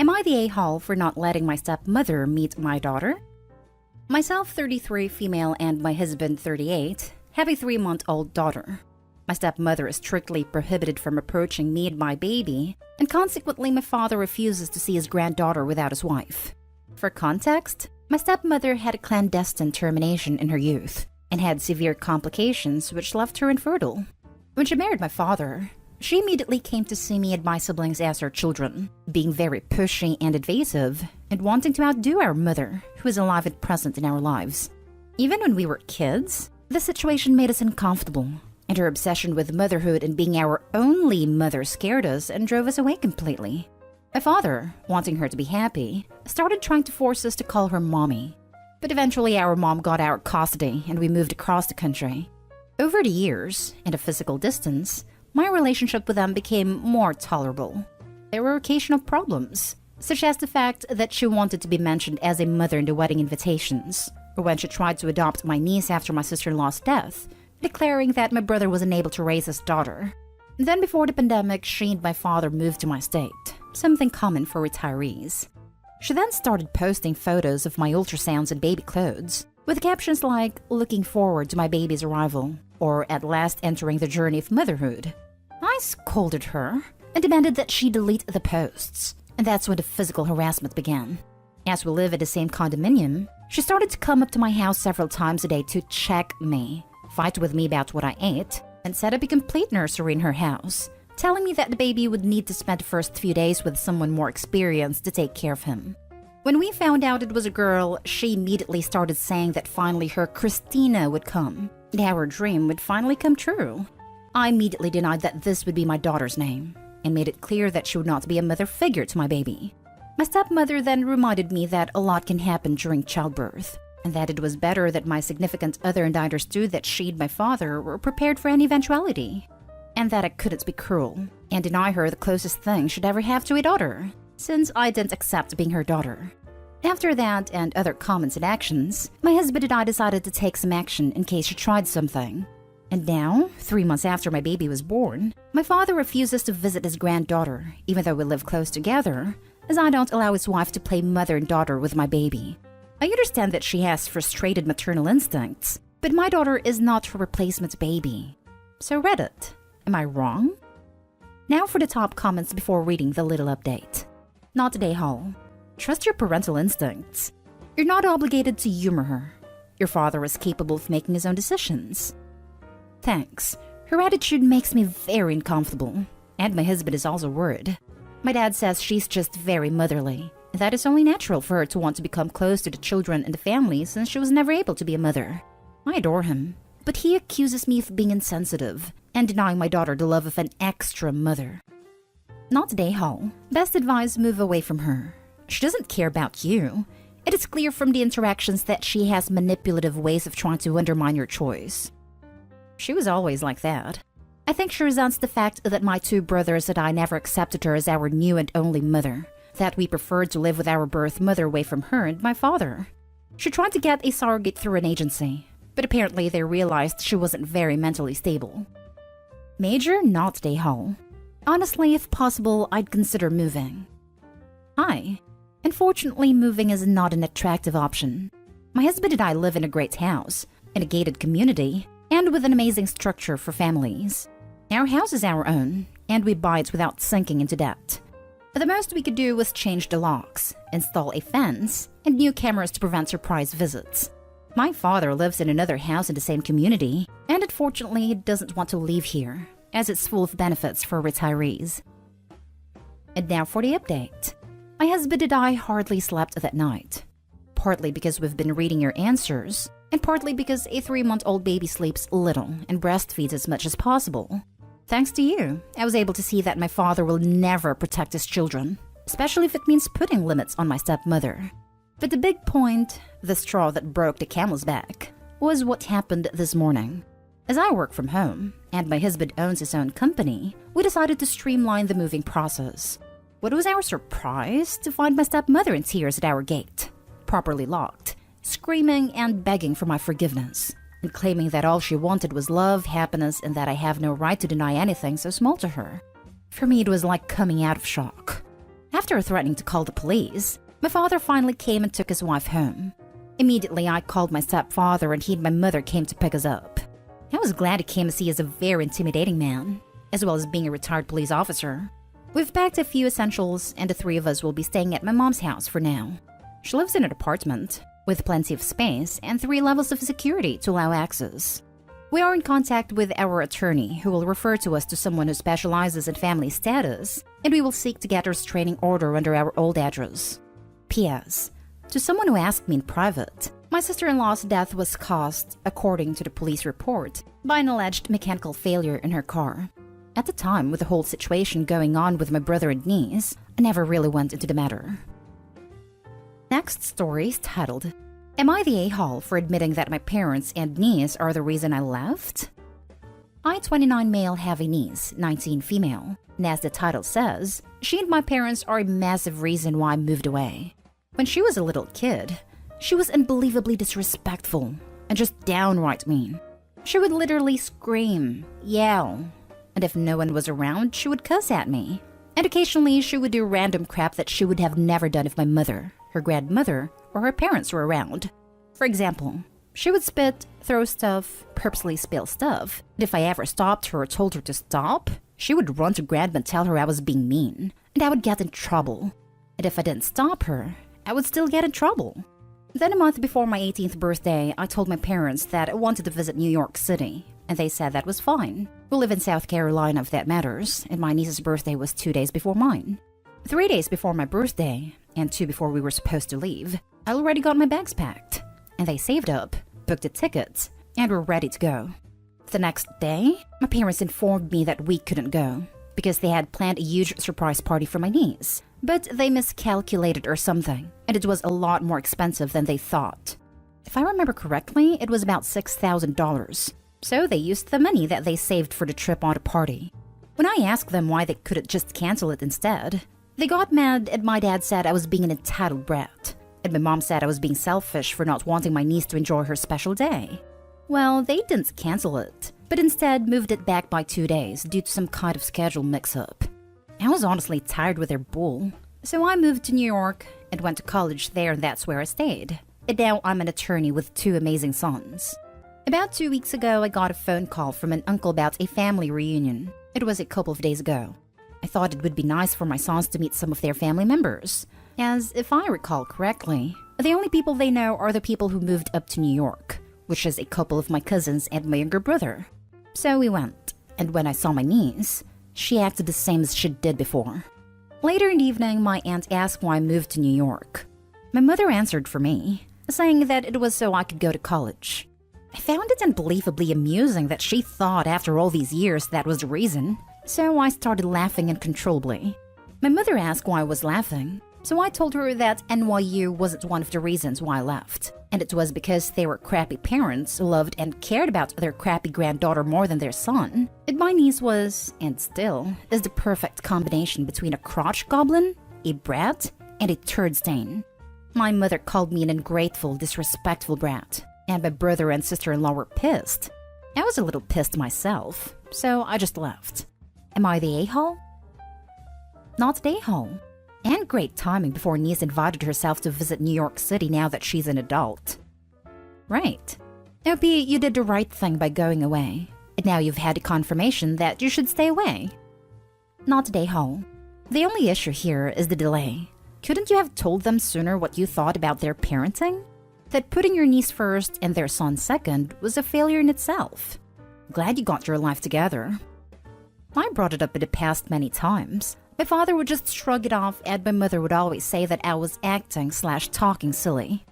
Am I the a-hole for not letting my stepmother meet my daughter? Myself, 33, female, and my husband, 38, have a 3-month-old daughter. My stepmother is strictly prohibited from approaching me and my baby, and consequently my father refuses to see his granddaughter without his wife. For context, my stepmother had a clandestine termination in her youth and had severe complications which left her infertile. When she married my father, she immediately came to see me and my siblings as her children, being very pushy and invasive, and wanting to outdo our mother, who is alive and present in our lives. Even when we were kids, the situation made us uncomfortable, and her obsession with motherhood and being our only mother scared us and drove us away completely. My father, wanting her to be happy, started trying to force us to call her mommy. But eventually our mom got our custody and we moved across the country. Over the years, and a physical distance, my relationship with them became more tolerable. There were occasional problems, such as the fact that she wanted to be mentioned as a mother in the wedding invitations, or when she tried to adopt my niece after my sister-in-law's death, declaring that my brother was unable to raise his daughter. Then before the pandemic, she and my father moved to my state, something common for retirees. She then started posting photos of my ultrasounds and baby clothes, with captions like, "Looking forward to my baby's arrival," or "At last entering the journey of motherhood." I scolded her and demanded that she delete the posts, and that's when the physical harassment began. As we live at the same condominium, she started to come up to my house several times a day to check me, fight with me about what I ate, and set up a complete nursery in her house, telling me that the baby would need to spend the first few days with someone more experienced to take care of him. When we found out it was a girl, she immediately started saying that finally her Christina would come, and our dream would finally come true. I immediately denied that this would be my daughter's name, and made it clear that she would not be a mother figure to my baby. My stepmother then reminded me that a lot can happen during childbirth, and that it was better that my significant other and I understood that she and my father were prepared for any eventuality, and that I couldn't be cruel and deny her the closest thing she'd ever have to a daughter, since I didn't accept being her daughter. After that and other comments and actions, my husband and I decided to take some action in case she tried something. And now, 3 months after my baby was born, my father refuses to visit his granddaughter, even though we live close together, as I don't allow his wife to play mother and daughter with my baby. I understand that she has frustrated maternal instincts, but my daughter is not her replacement baby. So Reddit, am I wrong? Now for the top comments before reading the little update. Not today, Hall. Trust your parental instincts. You're not obligated to humor her. Your father is capable of making his own decisions. Thanks. Her attitude makes me very uncomfortable. And my husband is also worried. My dad says she's just very motherly. That is only natural for her to want to become close to the children and the family since she was never able to be a mother. I adore him, but he accuses me of being insensitive and denying my daughter the love of an extra mother. Not today, Hall. Best advice, move away from her. She doesn't care about you. It is clear from the interactions that she has manipulative ways of trying to undermine your choice. She was always like that. I think she resents the fact that my 2 brothers and I never accepted her as our new and only mother, that we preferred to live with our birth mother away from her and my father. She tried to get a surrogate through an agency, but apparently they realized she wasn't very mentally stable. Major not day Hall. Honestly, if possible, I'd consider moving. Hi. Unfortunately, moving is not an attractive option. My husband and I live in a great house, in a gated community, and with an amazing structure for families. Our house is our own, and we buy it without sinking into debt. The most we could do was change the locks, install a fence, and new cameras to prevent surprise visits. My father lives in another house in the same community, and unfortunately doesn't want to leave here, as it's full of benefits for retirees. And now for the update. My husband and I hardly slept that night. Partly because we've been reading your answers, and partly because a 3-month-old baby sleeps little and breastfeeds as much as possible. Thanks to you, I was able to see that my father will never protect his children, especially if it means putting limits on my stepmother. But the big point, the straw that broke the camel's back, was what happened this morning. As I work from home, and my husband owns his own company, we decided to streamline the moving process. What was our surprise to find my stepmother in tears at our gate, properly locked, screaming and begging for my forgiveness, and claiming that all she wanted was love, happiness, and that I have no right to deny anything so small to her. For me, it was like coming out of shock. After threatening to call the police, my father finally came and took his wife home. Immediately, I called my stepfather and he and my mother came to pick us up. I was glad he came as he is a very intimidating man, as well as being a retired police officer. We've packed a few essentials and the three of us will be staying at my mom's house for now. She lives in an apartment with plenty of space and 3 levels of security to allow access. We are in contact with our attorney who will refer to us to someone who specializes in family status, and we will seek to get a restraining order under our old address. P.S. To someone who asked me in private, my sister-in-law's death was caused, according to the police report, by an alleged mechanical failure in her car. At the time, with the whole situation going on with my brother and niece, I never really went into the matter. Next story is titled, Am I the a-hole for admitting that my parents and niece are the reason I left? I, 29 male, have a niece, 19 female, and as the title says, she and my parents are a massive reason why I moved away. When she was a little kid, she was unbelievably disrespectful and just downright mean. She would literally scream, yell, and if no one was around, she would cuss at me. And occasionally, she would do random crap that she would have never done if my mother, her grandmother, or her parents were around. For example, she would spit, throw stuff, purposely spill stuff, and if I ever stopped her or told her to stop, she would run to grandma and tell her I was being mean, and I would get in trouble. And if I didn't stop her, I would still get in trouble. Then a month before my 18th birthday, I told my parents that I wanted to visit New York City, and they said that was fine. We live in South Carolina if that matters, and my niece's birthday was 2 days before mine. 3 days before my birthday, and 2 before we were supposed to leave, I already got my bags packed, and they saved up, booked the tickets, and were ready to go. The next day, my parents informed me that we couldn't go, because they had planned a huge surprise party for my niece, but they miscalculated or something, and it was a lot more expensive than they thought. If I remember correctly, it was about $6,000, so they used the money that they saved for the trip on the party. When I asked them why they couldn't just cancel it instead, they got mad and my dad said I was being an entitled brat, and my mom said I was being selfish for not wanting my niece to enjoy her special day. Well, they didn't cancel it, but instead moved it back by 2 days due to some kind of schedule mix-up. I was honestly tired with their bull, so I moved to New York and went to college there, and that's where I stayed. And now I'm an attorney with 2 amazing sons. About 2 weeks ago, I got a phone call from an uncle about a family reunion. It was a couple of days ago. I thought it would be nice for my sons to meet some of their family members, as if I recall correctly, the only people they know are the people who moved up to New York, which is a couple of my cousins and my younger brother. So we went, and when I saw my niece, she acted the same as she did before. Later in the evening, my aunt asked why I moved to New York. My mother answered for me, saying that it was so I could go to college. I found it unbelievably amusing that she thought after all these years that was the reason, so I started laughing uncontrollably. My mother asked why I was laughing, so I told her that NYU wasn't one of the reasons why I left, and it was because they were crappy parents who loved and cared about their crappy granddaughter more than their son, and my niece was, and still, is the perfect combination between a crotch goblin, a brat, and a turd stain. My mother called me an ungrateful, disrespectful brat, and my brother and sister-in-law were pissed. I was a little pissed myself, so I just left. Am I the a-hole? Not the a-hole. And great timing before niece invited herself to visit New York City now that she's an adult. Right. OP, you did the right thing by going away, and now you've had a confirmation that you should stay away. Not the a-hole. The only issue here is the delay. Couldn't you have told them sooner what you thought about their parenting? That putting your niece first and their son second was a failure in itself. Glad you got your life together. I brought it up in the past many times. My father would just shrug it off, and my mother would always say that I was acting/talking silly.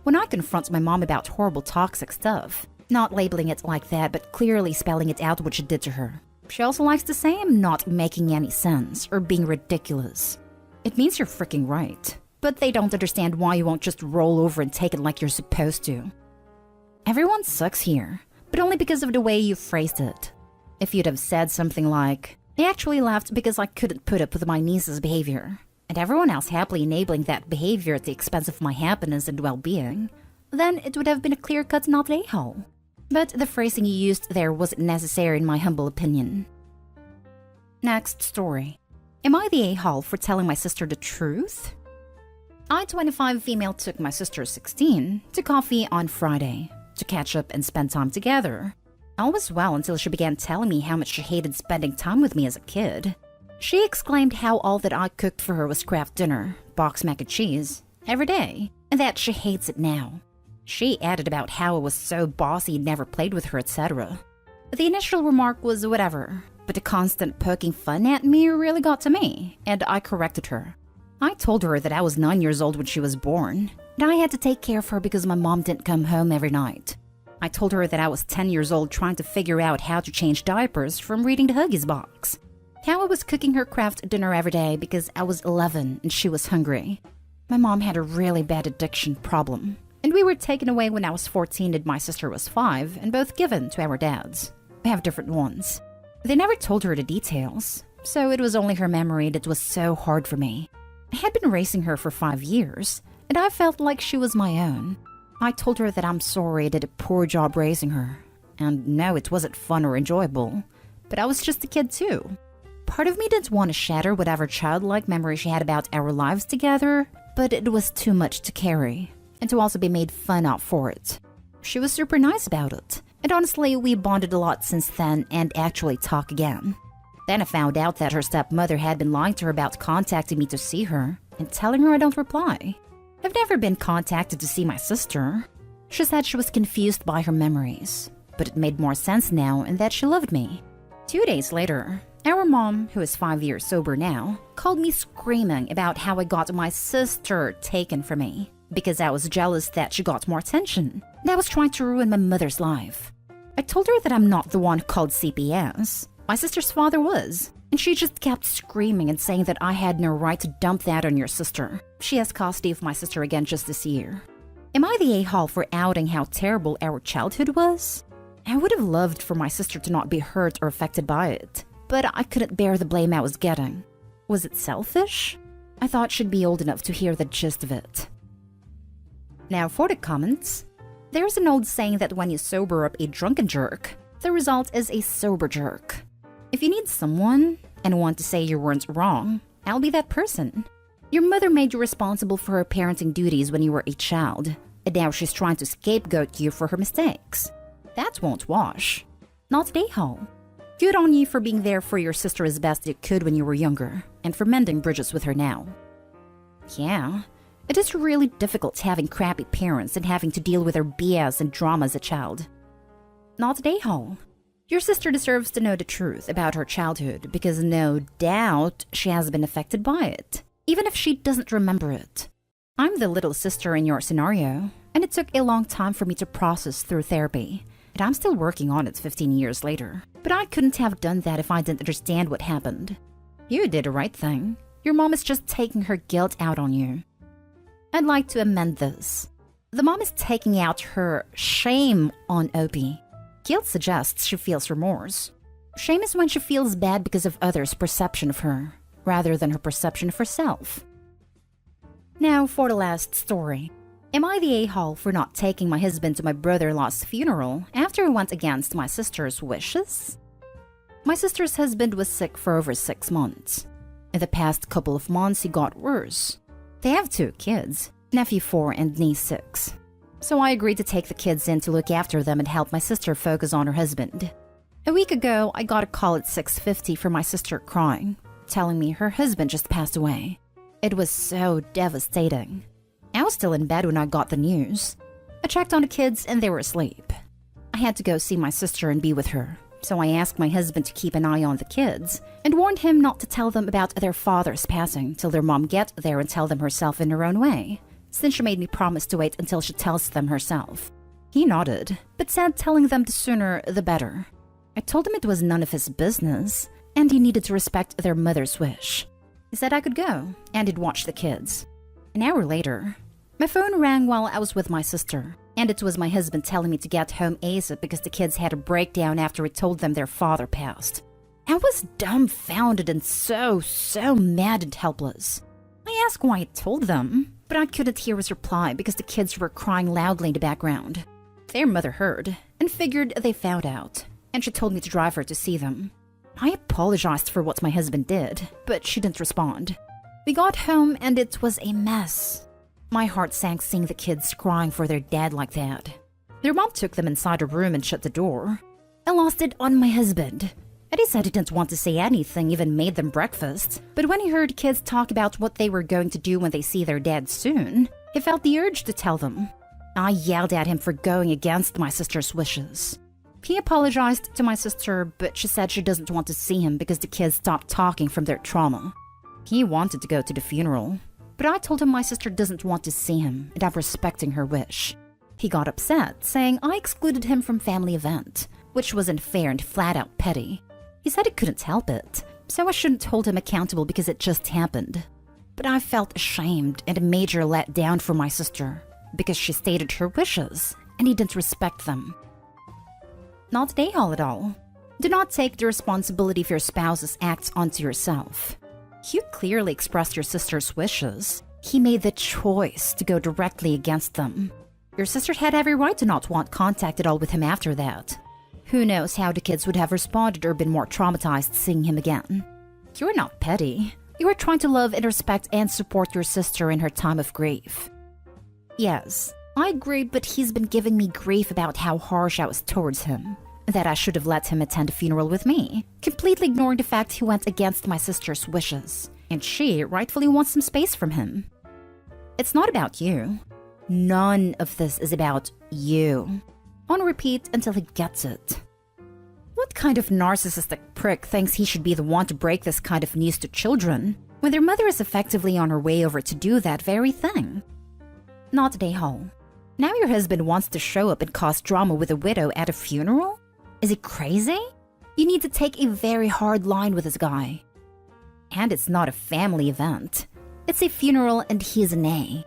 When I confront my mom about horrible toxic stuff, not labeling it like that but clearly spelling it out what she did to her, she also likes to say I'm not making any sense or being ridiculous. It means you're freaking right, but they don't understand why you won't just roll over and take it like you're supposed to. Everyone sucks here, but only because of the way you phrased it. If you'd have said something like, I actually left because I couldn't put up with my niece's behavior, and everyone else happily enabling that behavior at the expense of my happiness and well-being, then it would have been a clear-cut not a-hole. But the phrasing you used there wasn't necessary in my humble opinion. Next story. Am I the a-hole for telling my sister the truth? I, 25 female, took my sister, 16, to coffee on Friday to catch up and spend time together. All was well until she began telling me how much she hated spending time with me as a kid. She exclaimed how all that I cooked for her was Kraft dinner, box mac and cheese, every day, and that she hates it now. She added about how it was so bossy he'd never played with her, etc. The initial remark was whatever, but the constant poking fun at me really got to me, and I corrected her. I told her that I was 9 years old when she was born, and I had to take care of her because my mom didn't come home every night. I told her that I was 10 years old trying to figure out how to change diapers from reading the Huggies box. How I was cooking her Kraft dinner every day because I was 11 and she was hungry. My mom had a really bad addiction problem, and we were taken away when I was 14 and my sister was 5, and both given to our dads. We have different ones. They never told her the details, so it was only her memory that was so hard for me. I had been raising her for 5 years, and I felt like she was my own. I told her that I'm sorry I did a poor job raising her, and no, it wasn't fun or enjoyable, but I was just a kid too. Part of me didn't want to shatter whatever childlike memory she had about our lives together, but it was too much to carry, and to also be made fun of for it. She was super nice about it, and honestly, we bonded a lot since then and actually talk again. Then I found out that her stepmother had been lying to her about contacting me to see her and telling her I don't reply. I've never been contacted to see my sister. She said she was confused by her memories, but it made more sense now and that she loved me. 2 days later, our mom, who is 5 years sober now, called me screaming about how I got my sister taken from me because I was jealous that she got more attention and I was trying to ruin my mother's life. I told her that I'm not the one who called CPS. My sister's father was, and she just kept screaming and saying that I had no right to dump that on your sister. She has custody of my sister again just this year. Am I the a-hole for outing how terrible our childhood was? I would have loved for my sister to not be hurt or affected by it, but I couldn't bear the blame I was getting. Was it selfish? I thought she'd be old enough to hear the gist of it. Now for the comments. There's an old saying that when you sober up a drunken jerk, the result is a sober jerk. If you need someone and want to say you weren't wrong, I'll be that person. Your mother made you responsible for her parenting duties when you were a child, and now she's trying to scapegoat you for her mistakes. That won't wash. Not an a-hole. Good on you for being there for your sister as best you could when you were younger, and for mending bridges with her now. Yeah, it is really difficult having crappy parents and having to deal with their BS and drama as a child. Not an a-hole. Your sister deserves to know the truth about her childhood because no doubt she has been affected by it, even if she doesn't remember it. I'm the little sister in your scenario, and it took a long time for me to process through therapy, and I'm still working on it 15 years later. But I couldn't have done that if I didn't understand what happened. You did the right thing. Your mom is just taking her guilt out on you. I'd like to amend this. The mom is taking out her shame on Opie. Guilt suggests she feels remorse. Shame is when she feels bad because of others' perception of her, rather than her perception of herself. Now for the last story. Am I the a-hole for not taking my husband to my brother-in-law's funeral after he went against my sister's wishes? My sister's husband was sick for over 6 months. In the past couple of months, he got worse. They have 2 kids, nephew 4 and niece 6. So I agreed to take the kids in to look after them and help my sister focus on her husband. A week ago, I got a call at 6:50 from my sister crying, telling me her husband just passed away. It was so devastating. I was still in bed when I got the news. I checked on the kids and they were asleep. I had to go see my sister and be with her, so I asked my husband to keep an eye on the kids and warned him not to tell them about their father's passing till their mom gets there and tell them herself in her own way, since she made me promise to wait until she tells them herself. He nodded, but said telling them the sooner the better. I told him it was none of his business, and he needed to respect their mother's wish. He said I could go, and he'd watch the kids. An hour later, my phone rang while I was with my sister, and it was my husband telling me to get home ASAP because the kids had a breakdown after he told them their father passed. I was dumbfounded and so mad and helpless. I asked why he told them, but I couldn't hear his reply because the kids were crying loudly in the background. Their mother heard and figured they found out, and she told me to drive her to see them. I apologized for what my husband did, but she didn't respond. We got home and it was a mess. My heart sank seeing the kids crying for their dad like that. Their mom took them inside a room and shut the door. I lost it on my husband. And he said he didn't want to say anything, even made them breakfast. But when he heard kids talk about what they were going to do when they see their dad soon, he felt the urge to tell them. I yelled at him for going against my sister's wishes. He apologized to my sister, but she said she doesn't want to see him because the kids stopped talking from their trauma. He wanted to go to the funeral, but I told him my sister doesn't want to see him and I'm respecting her wish. He got upset, saying I excluded him from family event, which was unfair and flat out petty. He said he couldn't help it, so I shouldn't hold him accountable because it just happened. But I felt ashamed and a major letdown for my sister because she stated her wishes and he didn't respect them. Not day-all at all. Do not take the responsibility of your spouse's acts onto yourself. You clearly expressed your sister's wishes. He made the choice to go directly against them. Your sister had every right to not want contact at all with him after that. Who knows how the kids would have responded or been more traumatized seeing him again. You're not petty. You are trying to love and respect and support your sister in her time of grief. Yes, I agree, but he's been giving me grief about how harsh I was towards him. That I should have let him attend a funeral with me, completely ignoring the fact he went against my sister's wishes, and she rightfully wants some space from him. It's not about you. None of this is about you. On repeat until he gets it. What kind of narcissistic prick thinks he should be the one to break this kind of news to children, when their mother is effectively on her way over to do that very thing? Not day-all. Now your husband wants to show up and cause drama with a widow at a funeral? Is he crazy? You need to take a very hard line with this guy. And it's not a family event. It's a funeral and he's an A.